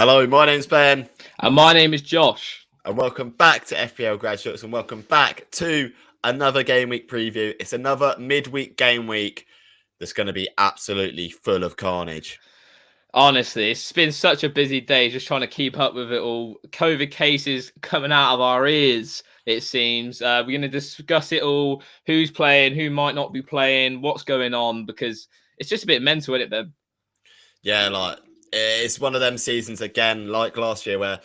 Hello, my name's Ben. And my name is Josh. And welcome back to FPL Graduates and welcome back to another Game Week preview. It's another midweek game week that's going to be absolutely full of carnage. Honestly, it's been such a busy day just trying to keep up with it all. COVID cases coming out of our ears, it seems. We're going to discuss it all, who's playing, who might not be playing, what's going on, because it's just a bit mental, isn't it, Ben? Yeah, it's one of them seasons again, like last year, where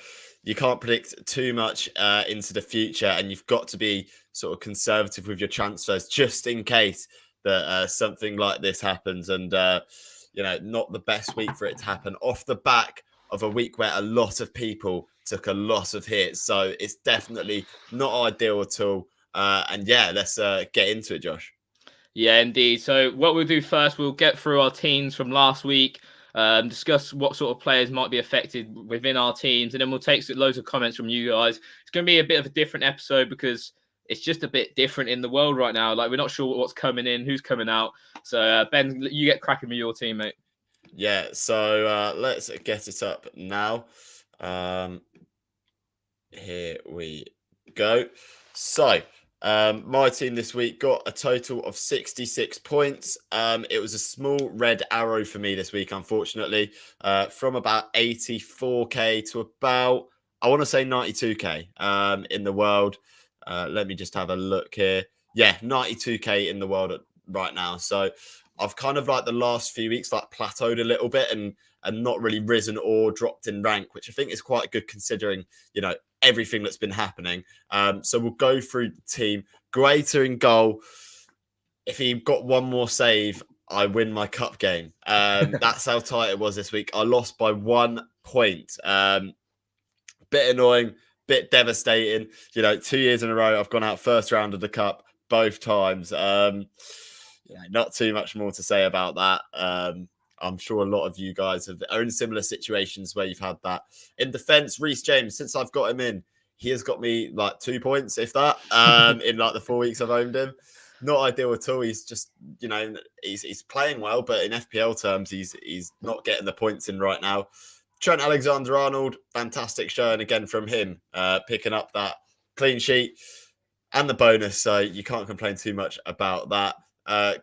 you can't predict too much into the future and you've got to be sort of conservative with your transfers just in case that something like this happens. And not the best week for it to happen off the back of a week where a lot of people took a lot of hits. So it's definitely not ideal at all. Let's get into it, Josh. Yeah, indeed. So what we'll do first, we'll get through our teams from last week, discuss what sort of players might be affected within our teams, and then we'll take loads of comments from you guys. It's going to be a bit of a different episode because it's just a bit different in the world right now. Like, we're not sure what's coming in, who's coming out. So, Ben, you get cracking with your team, mate. Yeah, so let's get it up now. Here we go. So, my team this week got a total of 66 points. It was a small red arrow for me this week, unfortunately, from about 84k to about, I want to say 92k in the world. Let me just have a look here. Yeah, 92k in the world right now. So I've kind of like the last few weeks plateaued a little bit and not really risen or dropped in rank, which I think is quite good considering, everything that's been happening. So we'll go through the team. Greater in goal. If he got one more save, I win my cup game. That's how tight it was this week. I lost by 1 point. Bit annoying, bit devastating. 2 years in a row, I've gone out first round of the cup both times. Not too much more to say about that. I'm sure a lot of you guys have owned similar situations where you've had that. In defense, Reece James, since I've got him in, he has got me 2 points, if that, in the 4 weeks I've owned him. Not ideal at all. He's just, he's playing well, but in FPL terms, he's not getting the points in right now. Trent Alexander-Arnold, fantastic showing again from him, picking up that clean sheet and the bonus, so you can't complain too much about that.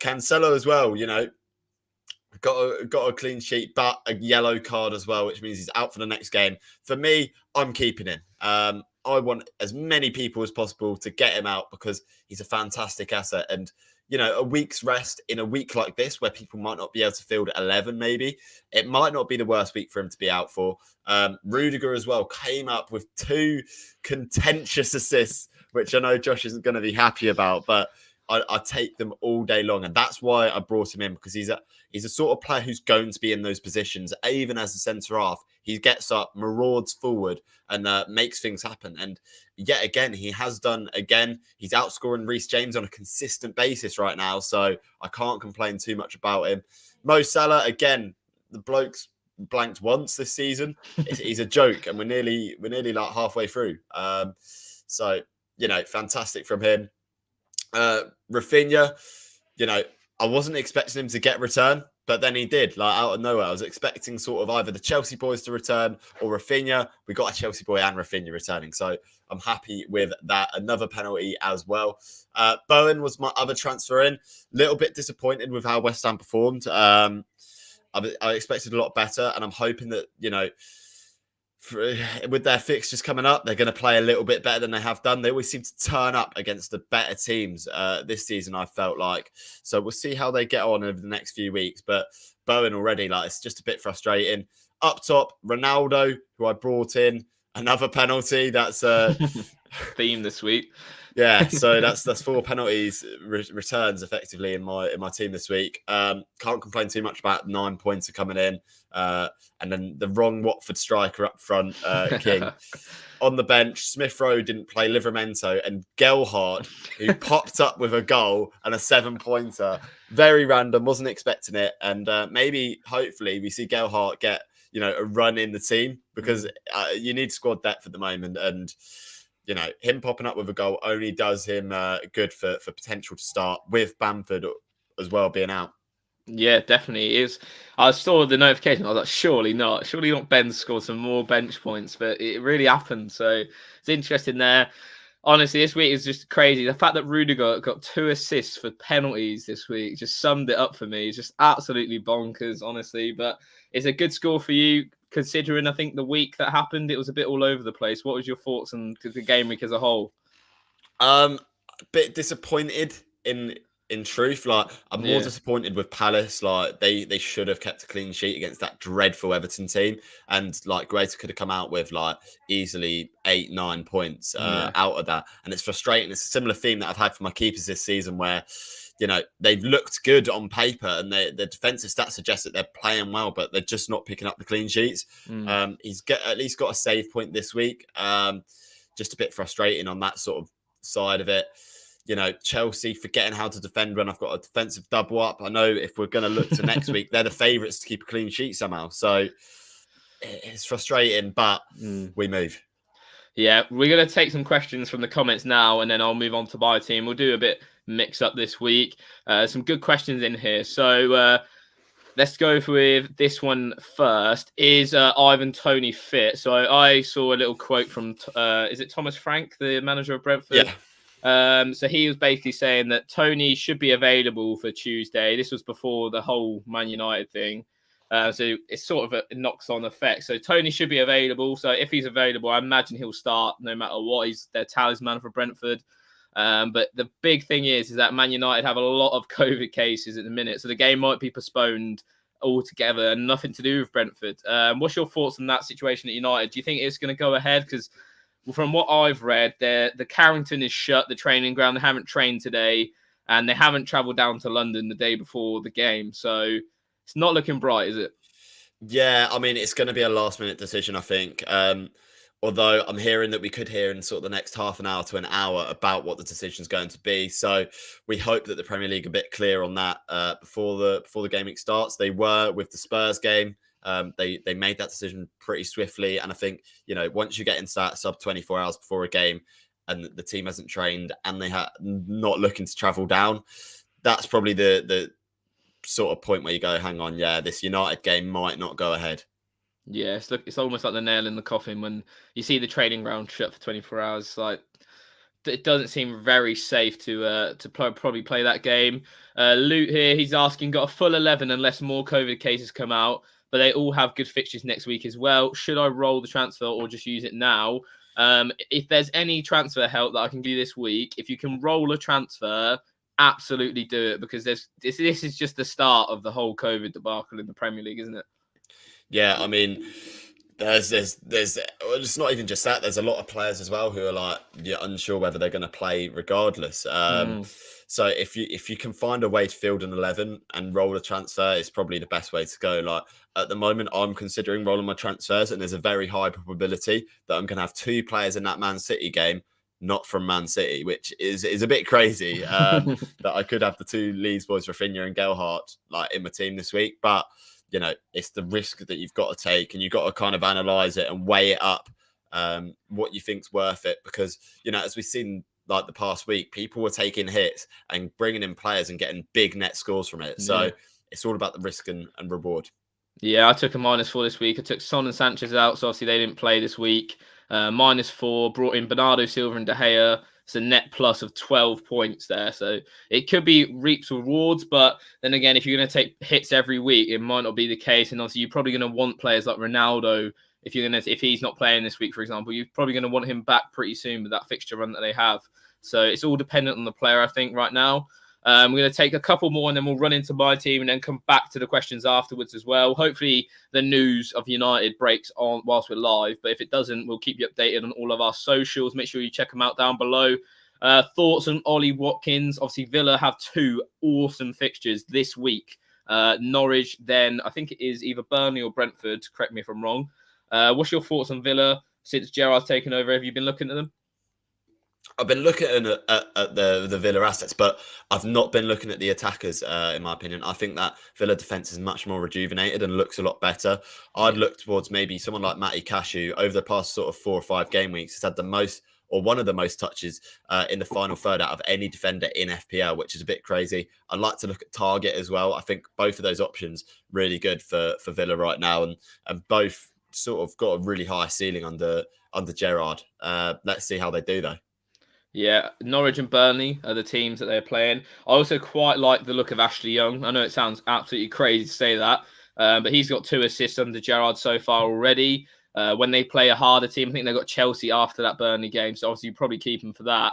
Cancelo as well, got a clean sheet, but a yellow card as well, which means he's out for the next game. For me, I'm keeping him. I want as many people as possible to get him out because he's a fantastic asset. And, a week's rest in a week like this where people might not be able to field 11 maybe, it might not be the worst week for him to be out for. Rudiger as well came up with 2 contentious assists, which I know Josh isn't going to be happy about, but I take them all day long. And that's why I brought him in, because he's a sort of player who's going to be in those positions, even as a centre-half. He gets up, marauds forward, and makes things happen. And yet again, he has done again. He's outscoring Reece James on a consistent basis right now, so I can't complain too much about him. Mo Salah, again, the bloke's blanked once this season. He's a joke, and we're nearly halfway through. Fantastic from him. Rafinha, I wasn't expecting him to get return, but then he did, out of nowhere. I was expecting sort of either the Chelsea boys to return or Rafinha. We got a Chelsea boy and Rafinha returning, so I'm happy with that. Another penalty as well. Bowen was my other transfer in. Little bit disappointed with how West Ham performed. I expected a lot better, and I'm hoping that, with their fixtures coming up, they're going to play a little bit better than they have done. They always seem to turn up against the better teams this season, I felt like. So we'll see how they get on over the next few weeks. But Bowen already, it's just a bit frustrating. Up top, Ronaldo, who I brought in, another penalty. That's theme this week. Yeah, so that's 4 penalties returns effectively in my team this week. Can't complain too much about 9 points are coming in, and then the wrong Watford striker up front, King. On the bench, Smith Rowe didn't play Livramento, and Gelhardt, who popped up with a goal and a 7-pointer. Very random, wasn't expecting it, and hopefully we see Gelhardt get a run in the team, because you need squad depth at the moment, and him popping up with a goal only does him good for potential to start, with Bamford as well being out. Yeah, definitely it is. I saw the notification. I was like, surely not. Surely not. Ben scored some more bench points, but it really happened. So it's interesting there. Honestly, this week is just crazy. The fact that Rudiger got 2 assists for penalties this week just summed it up for me. It's just absolutely bonkers, honestly. But it's a good score for you, considering I think the week that happened, it was a bit all over the place. What was your thoughts on the game week as a whole? A bit disappointed in truth. Like, I'm more Yeah, disappointed with Palace. Like, they should have kept a clean sheet against that dreadful Everton team, and like Greater could have come out with like easily 8-9 points yeah. out of that. And it's frustrating. It's a similar theme that I've had for my keepers this season, where they've looked good on paper, and the defensive stats suggest that they're playing well, but they're just not picking up the clean sheets. Mm. He's at least got a save point this week. Just a bit frustrating on that sort of side of it. Chelsea forgetting how to defend when I've got a defensive double up. I know if we're going to look to next week, they're the favourites to keep a clean sheet somehow. So it's frustrating, but Mm. we move. Yeah, we're going to take some questions from the comments now, and then I'll move on to my team. We'll do a bit mix up this week. Some good questions in here. So let's go with this one first. Is Ivan Toney fit? So I saw a little quote from, is it Thomas Frank, the manager of Brentford? Yeah. So he was basically saying that Toney should be available for Tuesday. This was before the whole Man United thing. So it's sort of a knocks on effect. So Toney should be available. So if he's available, I imagine he'll start no matter what. He's their talisman for Brentford. But the big thing is that Man United have a lot of COVID cases at the minute. So the game might be postponed altogether and nothing to do with Brentford. What's your thoughts on that situation at United? Do you think it's going to go ahead? Because from what I've read, the Carrington is shut, the training ground. They haven't trained today, and they haven't travelled down to London the day before the game. So it's not looking bright, is it? Yeah, I mean, it's going to be a last minute decision, I think. Although I'm hearing that we could hear in sort of the next half an hour to an hour about what the decision's going to be. So we hope that the Premier League are a bit clear on that before the game week starts. They were with the Spurs game. They made that decision pretty swiftly. And I think, once you get into that sub 24 hours before a game and the team hasn't trained and they are not looking to travel down, that's probably the sort of point where you go, hang on, yeah, this United game might not go ahead. Yeah, it's almost like the nail in the coffin when you see the training ground shut for 24 hours. Like, it doesn't seem very safe to probably play that game. Luke here, he's asking, got a full 11 unless more COVID cases come out, but they all have good fixtures next week as well. Should I roll the transfer or just use it now? If there's any transfer help that I can do this week, if you can roll a transfer, absolutely do it, because this is just the start of the whole COVID debacle in the Premier League, isn't it? Yeah, I mean, there's it's not even just that. There's a lot of players as well who are like, you're unsure whether they're going to play regardless. So if you can find a way to field an 11 and roll a transfer, it's probably the best way to go. Like, at the moment, I'm considering rolling my transfers, and there's a very high probability that I'm going to have 2 players in that Man City game not from Man City, which is a bit crazy. That I could have the 2 Leeds boys, Rafinha and Gelhardt, like in my team this week, but it's the risk that you've got to take, and you've got to kind of analyze it and weigh it up, what you think's worth it. Because, as we've seen like the past week, people were taking hits and bringing in players and getting big net scores from it. So it's all about the risk and reward. Yeah, I took a -4 this week. I took Son and Sanchez out, so obviously they didn't play this week. -4, brought in Bernardo Silva and De Gea. It's a net plus of 12 points there. So it could be reaps rewards, but then again, if you're going to take hits every week, it might not be the case. And obviously, you're probably going to want players like Ronaldo. If he's not playing this week, for example, you're probably going to want him back pretty soon with that fixture run that they have. So it's all dependent on the player, I think, right now. We're going to take a couple more and then we'll run into my team and then come back to the questions afterwards as well. Hopefully the news of United breaks on whilst we're live, but if it doesn't, we'll keep you updated on all of our socials. Make sure you check them out down below. Thoughts on Ollie Watkins? Obviously, Villa have 2 awesome fixtures this week. Norwich, then I think it is either Burnley or Brentford. Correct me if I'm wrong. What's your thoughts on Villa since Gerrard's taken over? Have you been looking at them? I've been looking at the Villa assets, but I've not been looking at the attackers, in my opinion. I think that Villa defence is much more rejuvenated and looks a lot better. I'd look towards maybe someone like Matty Cashew over the past sort of 4 or 5 game weeks. Has had the most or one of the most touches in the final third out of any defender in FPL, which is a bit crazy. I'd like to look at Target as well. I think both of those options really good for Villa right now, and both sort of got a really high ceiling under Gerrard. Let's see how they do though. Yeah, Norwich and Burnley are the teams that they're playing. I also quite like the look of Ashley Young. I know it sounds absolutely crazy to say that, but he's got 2 assists under Gerrard so far already. When they play a harder team, I think they've got Chelsea after that Burnley game, so obviously you probably keep him for that.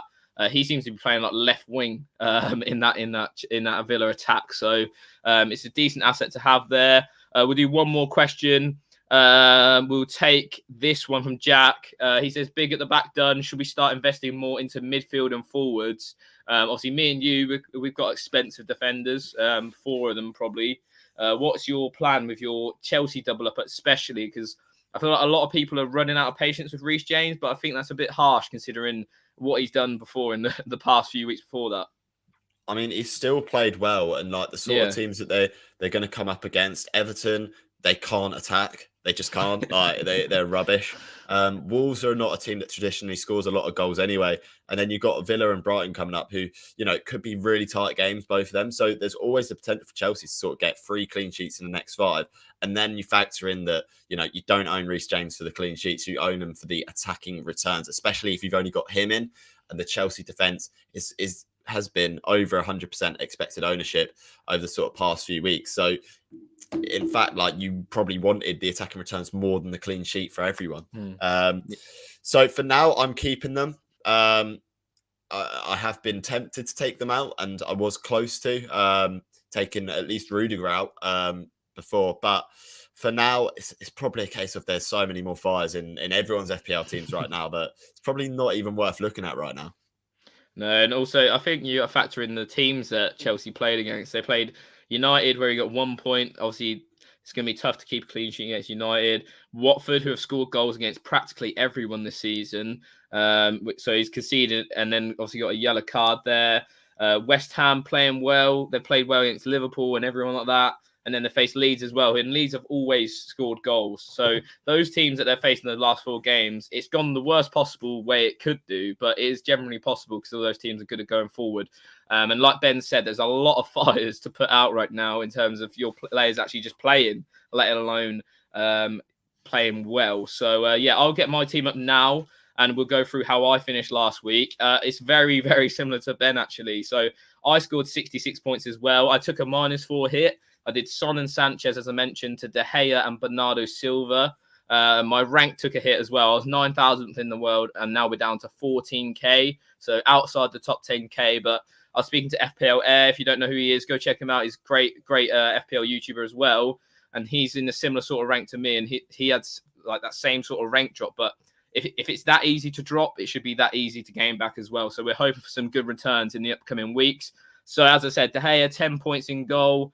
He seems to be playing like left wing in that Villa attack, so it's a decent asset to have there. We'll do one more question. We'll take this one from Jack. He says, big at the back done. Should we start investing more into midfield and forwards? Obviously, me and you, we've got expensive defenders, 4 of them probably. What's your plan with your Chelsea double up, especially? Because I feel like a lot of people are running out of patience with Reece James, but I think that's a bit harsh considering what he's done before in the past few weeks before that. I mean, he's still played well, and like the sort of teams that they're going to come up against, Everton, they can't attack. They just can't. Like they're rubbish. Wolves are not a team that traditionally scores a lot of goals anyway. And then you've got Villa and Brighton coming up, who it could be really tight games, both of them. So there's always the potential for Chelsea to sort of get 3 clean sheets in the next 5. And then you factor in that you don't own Reece James for the clean sheets, you own them for the attacking returns, especially if you've only got him in. And the Chelsea defense has been over 100% expected ownership over the sort of past few weeks. So in fact, like, you probably wanted the attacking returns more than the clean sheet for everyone. So for now, I'm keeping them. I have been tempted to take them out, and I was close to taking at least Rudiger out before. But for now, it's probably a case of there's so many more fires in everyone's FPL teams right now that it's probably not even worth looking at right now. No, and also I think you factor in the teams that Chelsea played against. They played United, where he got 1 point. Obviously, it's going to be tough to keep a clean sheet against United. Watford, who have scored goals against practically everyone this season. So he's conceded, and then obviously got a yellow card there. West Ham playing well. They played well against Liverpool and everyone like that. And then they face Leeds as well. And Leeds have always scored goals. So those teams that they're facing in the last 4 games, it's gone the worst possible way it could do, but it is generally possible because all those teams are good at going forward. And like Ben said, there's a lot of fires to put out right now in terms of your players actually just playing, let alone playing well. So, I'll get my team up now, and we'll go through how I finished last week. It's very, very similar to Ben, actually. So I scored 66 points as well. I took a -4 hit. I did Son and Sanchez, as I mentioned, to De Gea and Bernardo Silva. My rank took a hit as well. I was 9,000th in the world, and now we're down to 14k. So outside the top 10k. But I was speaking to FPL Air. If you don't know who he is, go check him out. He's great FPL YouTuber as well. And he's in a similar sort of rank to me. And he had like that same sort of rank drop. But if it's that easy to drop, it should be that easy to gain back as well. So we're hoping for some good returns in the upcoming weeks. So as I said, De Gea, 10 points in goal.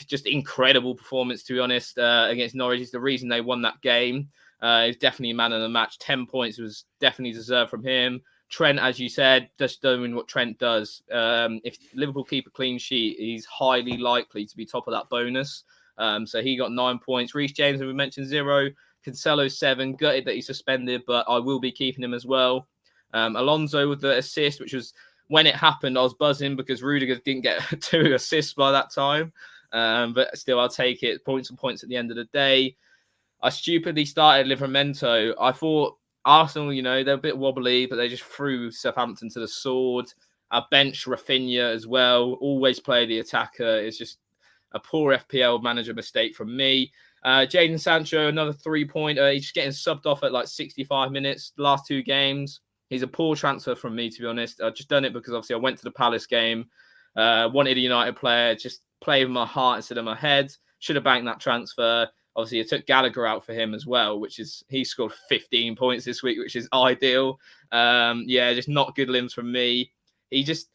Just incredible performance, to be honest, against Norwich. Is the reason they won that game. He's definitely a man of the match. 10 points was definitely deserved from him. Trent, as you said, just doing what Trent does. If Liverpool keep a clean sheet, he's highly likely to be top of that bonus. So he got 9 points. Reece James, as we mentioned, 0. Cancelo, 7. Gutted that he's suspended, but I will be keeping him as well. Alonso with the assist, which was, when it happened, I was buzzing because Rudiger didn't get 2 assists by that time. But still, I'll take it. Points and points at the end of the day. I stupidly started Livramento. I thought Arsenal, they're a bit wobbly, but they just threw Southampton to the sword. I benched Rafinha as well. Always play the attacker. It's just a poor FPL manager mistake from me. Jadon Sancho, another 3-pointer. He's just getting subbed off at like 65 minutes. The last 2 games. He's a poor transfer from me, to be honest. I've just done it because obviously I went to the Palace game. Wanted a United player. Just play with my heart instead of my head. Should have banked that transfer. Obviously, I took Gallagher out for him as well, he scored 15 points this week, which is ideal. Just not good limbs from me. He's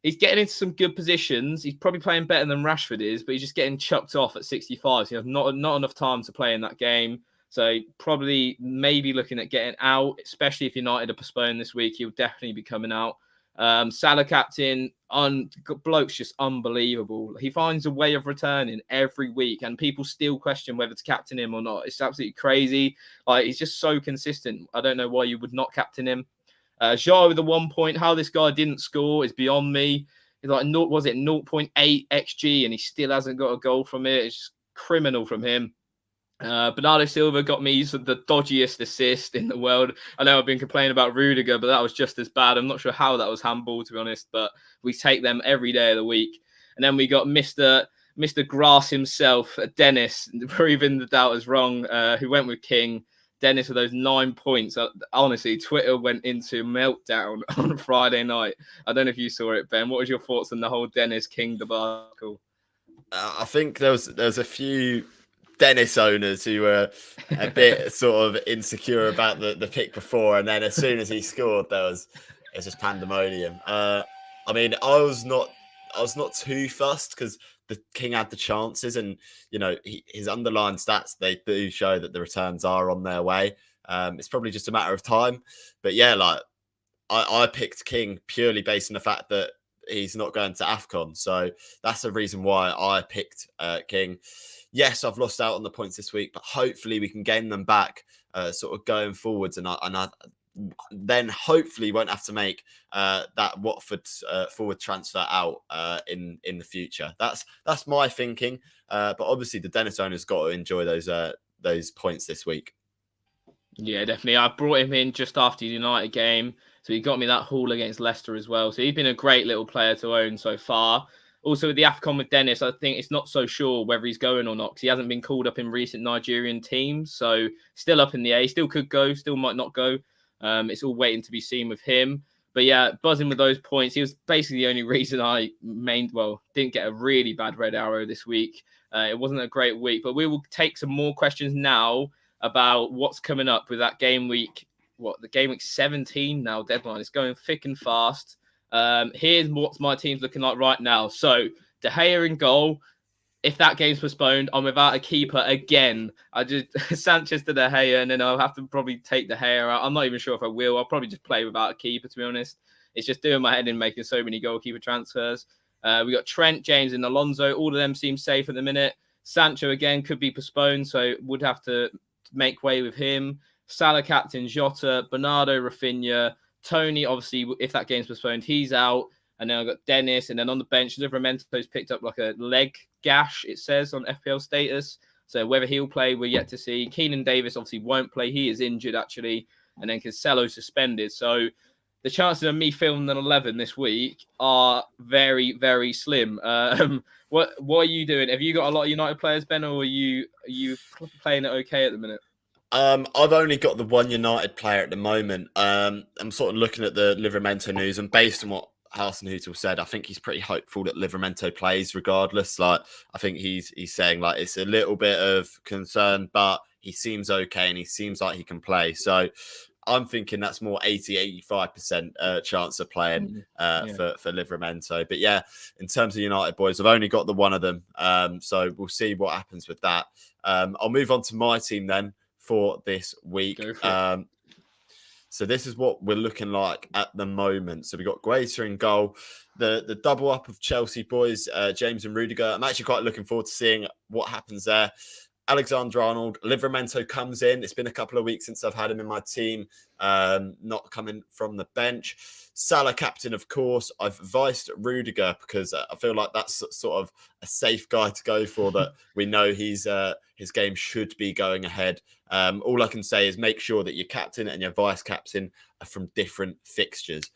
getting into some good positions. He's probably playing better than Rashford is, but he's just getting chucked off at 65. So he has not enough time to play in that game. So probably maybe looking at getting out, especially if United are postponed this week. He'll definitely be coming out. Salah captain, bloke's just unbelievable. He finds a way of returning every week, and people still question whether to captain him or not. It's absolutely crazy. Like, he's just so consistent. I don't know why you would not captain him. Jao with the 1 point. How this guy didn't score is beyond me. He's like, was it 0.8 XG and he still hasn't got a goal from it? It's just criminal from him. Bernardo Silva got me the dodgiest assist in the world. I know I've been complaining about Rudiger, but that was just as bad. I'm not sure how that was handball, to be honest, but we take them every day of the week. And then we got Mr. Grass himself, Dennis, proving the doubters wrong, who went with King. Dennis with those 9 points. Honestly, Twitter went into meltdown on Friday night. I don't know if you saw it, Ben. What was your thoughts on the whole Dennis King debacle? I think there was a few Dennis owners who were a bit sort of insecure about the pick before, and then as soon as he scored, it was just pandemonium. I mean, I was not too fussed because the King had the chances, and his underlying stats, they do show that the returns are on their way. It's probably just a matter of time, but yeah, like I picked King purely based on the fact that he's not going to AFCON, so that's the reason why I picked King. Yes, I've lost out on the points this week, but hopefully we can gain them back, sort of going forwards, and I then hopefully won't have to make that Watford forward transfer out in the future. That's my thinking. But obviously the Dennis owners got to enjoy those points this week. Yeah, definitely. I brought him in just after the United game, so he got me that haul against Leicester as well. So he's been a great little player to own so far. Also with the AFCON with Dennis, I think it's not so sure whether he's going or not because he hasn't been called up in recent Nigerian teams. So still up in the air. He still could go, still might not go. It's all waiting to be seen with him. But yeah, buzzing with those points. He was basically the only reason I didn't get a really bad red arrow this week. It wasn't a great week, but we will take some more questions now about what's coming up with that game week. The game week 17 now deadline. It's going thick and fast. Here's what my team's looking like right now. So De Gea in goal. If that game's postponed, I'm without a keeper again. I just Sanchez to De Gea, and then I'll have to probably take De Gea out. I'm not even sure if I will. I'll probably just play without a keeper, to be honest. It's just doing my head in making so many goalkeeper transfers. We got Trent, James, and Alonso. All of them seem safe at the minute. Sancho again could be postponed, so would have to make way with him. Salah captain, Jota, Bernardo, Rafinha, Tony. Obviously, if that game's postponed, he's out. And then I've got Dennis. And then on the bench, Livramento's picked up like a leg gash, it says, on FPL status. So whether he'll play, we're yet to see. Keenan Davis obviously won't play. He is injured, actually. And then Cancelo suspended. So the chances of me filming an 11 this week are very, very slim. What are you doing? Have you got a lot of United players, Ben, or are you playing it okay at the minute? I've only got the one United player at the moment. I'm sort of looking at the Livramento news, and based on what Hasenhüttl said, I think he's pretty hopeful that Livramento plays regardless. Like, I think he's saying like it's a little bit of concern, but he seems okay and he seems like he can play. So I'm thinking that's more 80-85% chance of playing for Livramento. But yeah, in terms of United boys, I've only got the one of them. So we'll see what happens with that. I'll move on to my team then for this week. So this is what we're looking like at the moment. So we got Guaita in goal, the double up of Chelsea boys, James and Rudiger. I'm actually quite looking forward to seeing what happens there. Alexander-Arnold, Livramento comes in. It's been a couple of weeks since I've had him in my team, not coming from the bench. Salah captain, of course. I've viced Rudiger because I feel like that's sort of a safe guy to go for, that we know his game should be going ahead. All I can say is make sure that your captain and your vice captain are from different fixtures.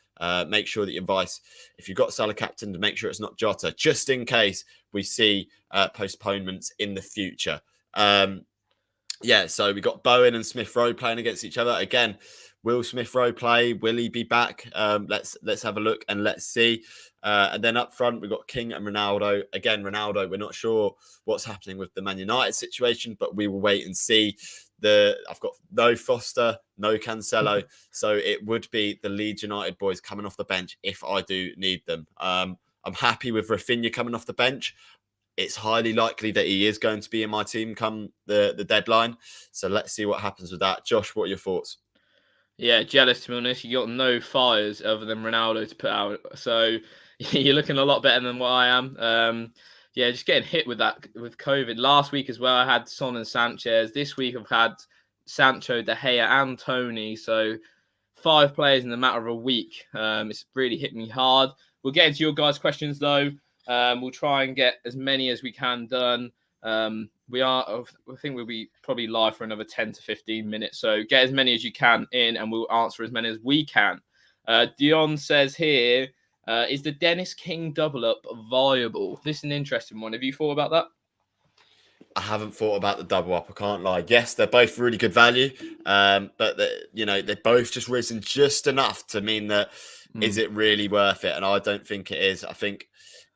Make sure that your vice, if you've got Salah captain, to make sure it's not Jota, just in case we see postponements in the future. So we got Bowen and Smith Rowe playing against each other again. Will Smith Rowe play? Will he be back? Let's have a look and let's see. And then up front, we've got King and Ronaldo. Again, Ronaldo, we're not sure what's happening with the Man United situation, but we will wait and see. I've got no Foster, no Cancelo. So it would be the Leeds United boys coming off the bench if I do need them. I'm happy with Rafinha coming off the bench. It's highly likely that he is going to be in my team come the deadline. So let's see what happens with that. Josh, what are your thoughts? Yeah, jealous, to be honest. You got no fires other than Ronaldo to put out. So you're looking a lot better than what I am. Just getting hit with COVID. Last week as well, I had Son and Sanchez. This week I've had Sancho, De Gea and Tony. So 5 players in the matter of a week. It's really hit me hard. We'll get into your guys' questions though. We'll try and get as many as we can done. I think we'll be probably live for another 10 to 15 minutes. So get as many as you can in and we'll answer as many as we can. Dion says here, is the Dennis King double up viable? This is an interesting one. Have you thought about that? I haven't thought about the double up. I can't lie. Yes, they're both really good value, but they're both just risen just enough to mean that is it really worth it? And I don't think it is. I think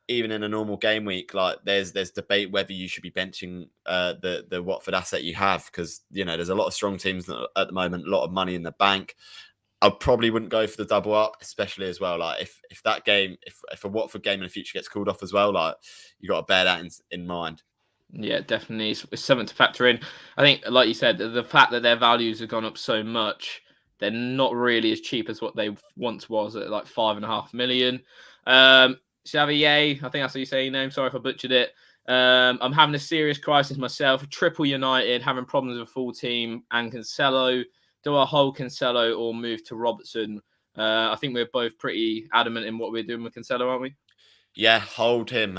even in a normal game week, like there's debate whether you should be benching the Watford asset you have, because there's a lot of strong teams at the moment, a lot of money in the bank. I probably wouldn't go for the double up, especially as well. Like if that game, if a Watford game in the future gets called off as well, like you got to bear that in mind. Yeah, definitely. It's something to factor in. I think, like you said, the fact that their values have gone up so much, they're not really as cheap as what they once was at like 5.5 million. Xavier, I think that's how you say your name. Sorry if I butchered it. I'm having a serious crisis myself. Triple United, having problems with full team and Cancelo. Do I hold Cancelo or move to Robertson? I think we're both pretty adamant in what we're doing with Cancelo, aren't we? Yeah, hold him.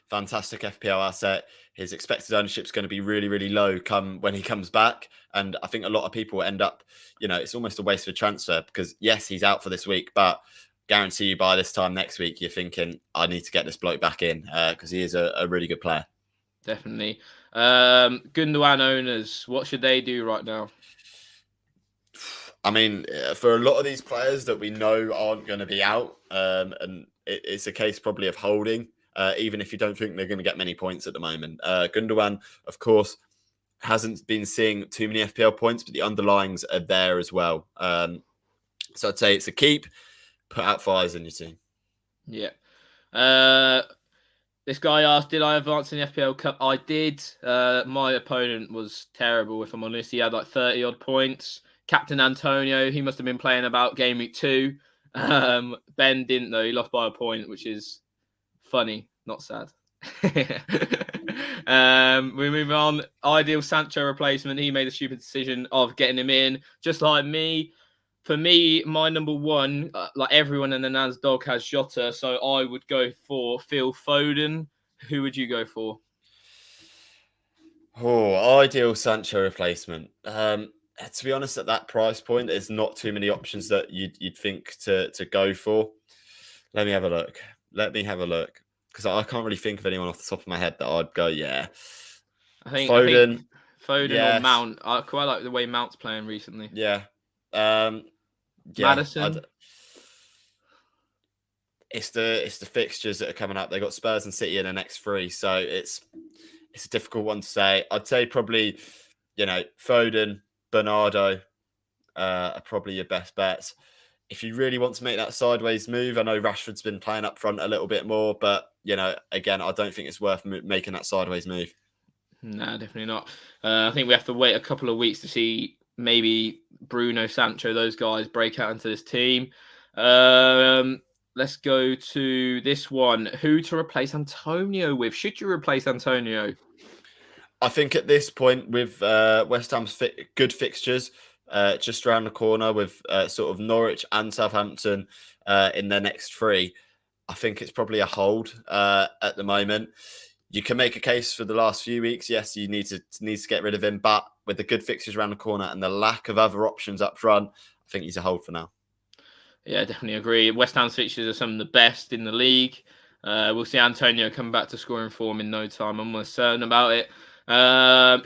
Fantastic FPL asset. His expected ownership is going to be really, really low when he comes back. And I think a lot of people end up, it's almost a waste of a transfer because, yes, he's out for this week, but guarantee you by this time next week, you're thinking, I need to get this bloke back in because he is a really good player. Definitely. Gundogan owners, what should they do right now? I mean, for a lot of these players that we know aren't going to be out, and it's a case probably of holding, even if you don't think they're going to get many points at the moment. Gundogan, of course, hasn't been seeing too many FPL points, but the underlyings are there as well. So I'd say it's a keep. Put out fires in your team. Yeah. This guy asked, did I advance in the FPL Cup? I did. My opponent was terrible, if I'm honest. He had like 30 odd points. Captain Antonio, he must have been playing about game week 2. Ben didn't though. He lost by a point, which is funny, not sad. We move on. Ideal Sancho replacement. He made a stupid decision of getting him in, just like me. For me, my number one, like everyone in the Nans dog has Jota, so I would go for Phil Foden. Who would you go for? Oh, ideal Sancho replacement. To be honest, at that price point, there's not too many options that you'd think to go for. Let me have a look. Because I can't really think of anyone off the top of my head that I'd go, yeah. I think Foden. Or Mount. I quite like the way Mount's playing recently. Yeah. Maddison. It's the fixtures that are coming up. They've got Spurs and City in the next 3, so it's a difficult one to say. I'd say probably, Foden, Bernardo are probably your best bets. If you really want to make that sideways move, I know Rashford's been playing up front a little bit more, but again, I don't think it's worth making that sideways move. No, definitely not. I think we have to wait a couple of weeks to see maybe Bruno, Sancho, those guys break out into this team. Let's go to this one. Who to replace Antonio with? Should you replace Antonio? I think at this point with West Ham's good fixtures, just around the corner with sort of Norwich and Southampton in their next 3, I think it's probably a hold at the moment. You can make a case for the last few weeks. Yes, you need to get rid of him, but with the good fixtures around the corner and the lack of other options up front, I think he's a hold for now. Yeah, definitely agree. West Ham's fixtures are some of the best in the league. We'll see Antonio come back to scoring form in no time. I'm almost certain about it.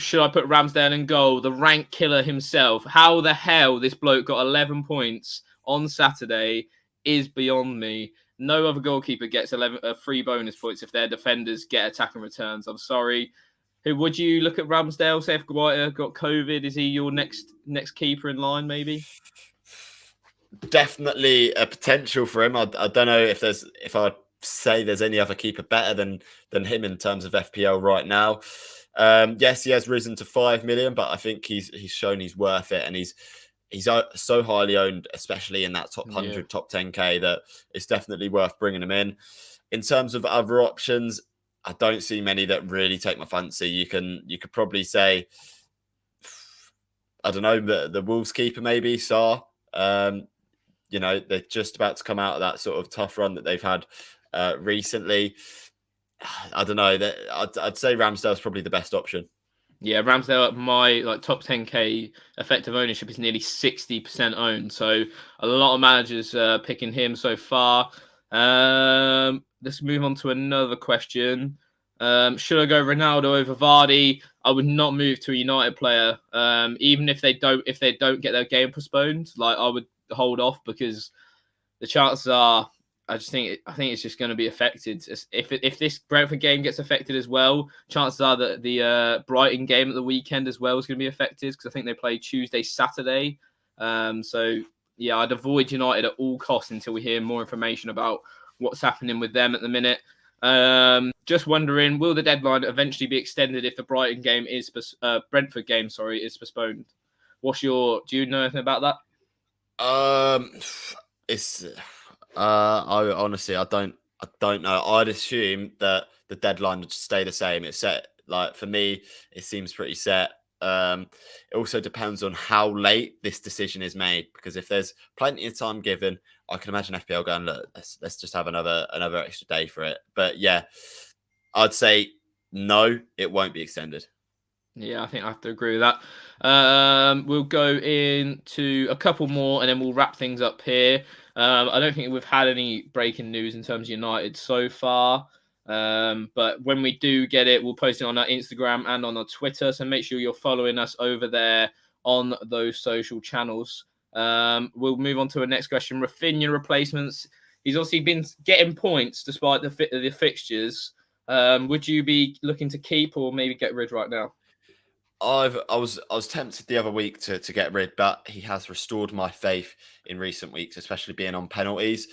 Should I put Ramsdale in goal? The rank killer himself. How the hell this bloke got 11 points on Saturday is beyond me. No other goalkeeper gets 3 bonus points if their defenders get attacking returns. I'm sorry. Who would you look at Ramsdale? Say if Guaita got COVID, is he your next keeper in line? Maybe. Definitely a potential for him. I don't know if I'd say there's any other keeper better than him in terms of FPL right now. Yes, he has risen to 5 million, but I think he's shown he's worth it, and he's so highly owned, especially in that top 100, top 10k, that it's definitely worth bringing him in. In terms of other options, I don't see many that really take my fancy. You could probably say, I don't know, the Wolves keeper maybe, Sarr. They're just about to come out of that sort of tough run that they've had recently. I don't know. I'd say Ramsdale's probably the best option. Yeah, Ramsdale, my top 10k effective ownership is nearly 60% owned. So a lot of managers picking him so far. Let's move on to another question. Should I go Ronaldo over Vardy? I would not move to a United player, even if they don't get their game postponed. I would hold off, because the chances are, I think it's just going to be affected. If this Brentford game gets affected as well, chances are that the Brighton game at the weekend as well is going to be affected, because I think they play Tuesday, Saturday. So yeah, I'd avoid United at all costs until we hear more information about what's happening with them at the minute. Just wondering, will the deadline eventually be extended if the Brentford game is postponed? Do you know anything about that? It's I honestly I don't know. I'd assume that the deadline would stay the same. It's set, for me, it seems pretty set. It also depends on how late this decision is made, because if there's plenty of time given, I can imagine FPL going, look, let's just have another extra day for it. But yeah, I'd say no, it won't be extended. Yeah, I think I have to agree with that. We'll go into a couple more and then we'll wrap things up here. I don't think we've had any breaking news in terms of United so far. But when we do get it, we'll post it on our Instagram and on our Twitter. So make sure you're following us over there on those social channels. We'll move on to the next question. Rafinha replacements. He's obviously been getting points despite the fixtures. Would you be looking to keep or maybe get rid right now? I was tempted the other week to get rid, but he has restored my faith in recent weeks, especially being on penalties.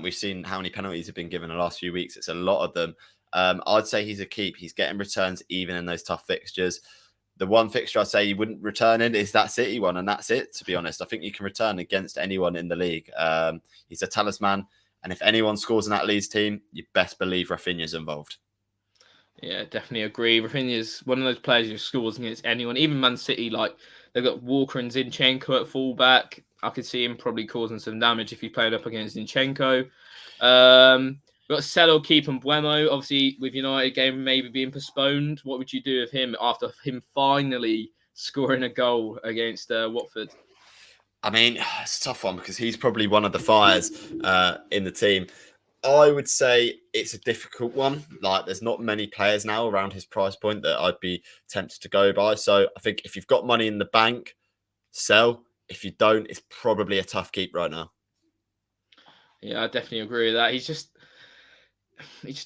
We've seen how many penalties have been given the last few weeks. It's a lot of them. I'd say he's a keep. He's getting returns even in those tough fixtures. The one fixture I'd say he wouldn't return in is that City one, and that's it, to be honest. I think you can return against anyone in the league. He's a talisman, and if anyone scores in that Leeds team, you best believe Rafinha's involved. Yeah, definitely agree. Rafinha's one of those players who scores against anyone. Even Man City, they've got Walker and Zinchenko at fullback. I could see him probably causing some damage if he played up against Zinchenko. We've got Selo, Keep and Buemo. Obviously, with United game maybe being postponed, what would you do with him after him finally scoring a goal against Watford? I mean, it's a tough one because he's probably one of the fires in the team. I would say it's a difficult one. There's not many players now around his price point that I'd be tempted to go by. So I think if you've got money in the bank, sell. If you don't, it's probably a tough keep right now. Yeah, I definitely agree with that. He just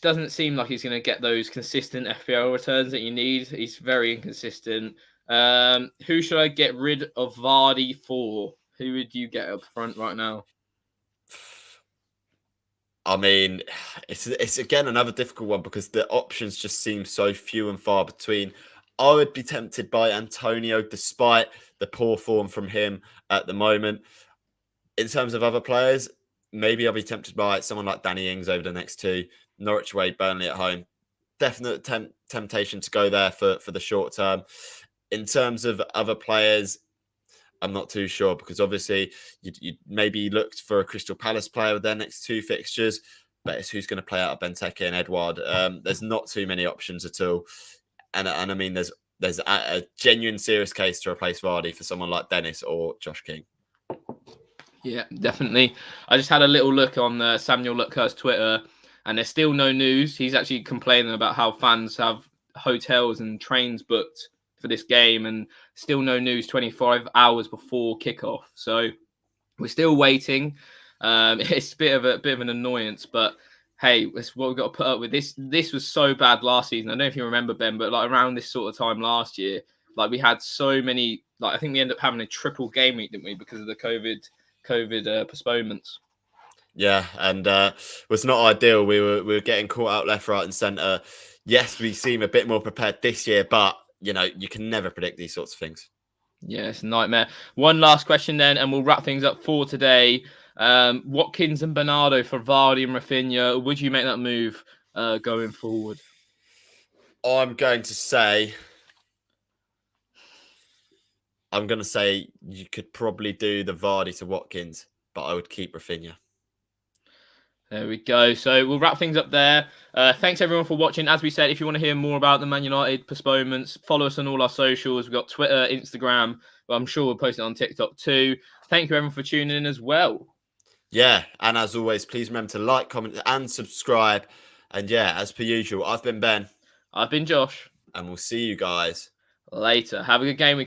doesn't seem like he's going to get those consistent FPL returns that you need. He's very inconsistent. Who should I get rid of Vardy for? Who would you get up front right now? I mean, it's again another difficult one because the options just seem so few and far between. I would be tempted by Antonio, despite the poor form from him at the moment. In terms of other players, maybe I'll be tempted by someone like Danny Ings over the next two. Norwich away, Burnley at home. Definite temptation to go there for the short term. In terms of other players, I'm not too sure because obviously you maybe looked for a Crystal Palace player with their next two fixtures, but it's who's going to play out of Benteke and Edouard. There's not too many options at all, and I mean there's a genuine serious case to replace Vardy for someone like Dennis or Josh King. Yeah, definitely. I just had a little look on Samuel Luckhurst's Twitter, and there's still no news. He's actually complaining about how fans have hotels and trains booked for this game, and still no news 25 hours before kickoff. So we're still waiting. It's a bit of an annoyance, but hey, it's what we've got to put up with. This was so bad last season. I don't know if you remember, Ben, but around this sort of time last year, we had so many. I think we ended up having a triple game week, didn't we, because of the COVID postponements. Yeah, and was not ideal. We were getting caught out left, right, and centre. Yes, we seem a bit more prepared this year, but you can never predict these sorts of things. Yeah, it's a nightmare. One last question then, and we'll wrap things up for today. Watkins and Bernardo for Vardy and Rafinha. Would you make that move going forward? I'm going to say I'm going to say you could probably do the Vardy to Watkins, but I would keep Rafinha. There we go. So we'll wrap things up there. Thanks everyone for watching. As we said, if you want to hear more about the Man United postponements, follow us on all our socials. We've got Twitter, Instagram, but I'm sure we'll post it on TikTok too. Thank you everyone for tuning in as well. Yeah, and as always, please remember to like, comment, and subscribe. And yeah, as per usual, I've been Ben. I've been Josh. And we'll see you guys later. Have a good game week.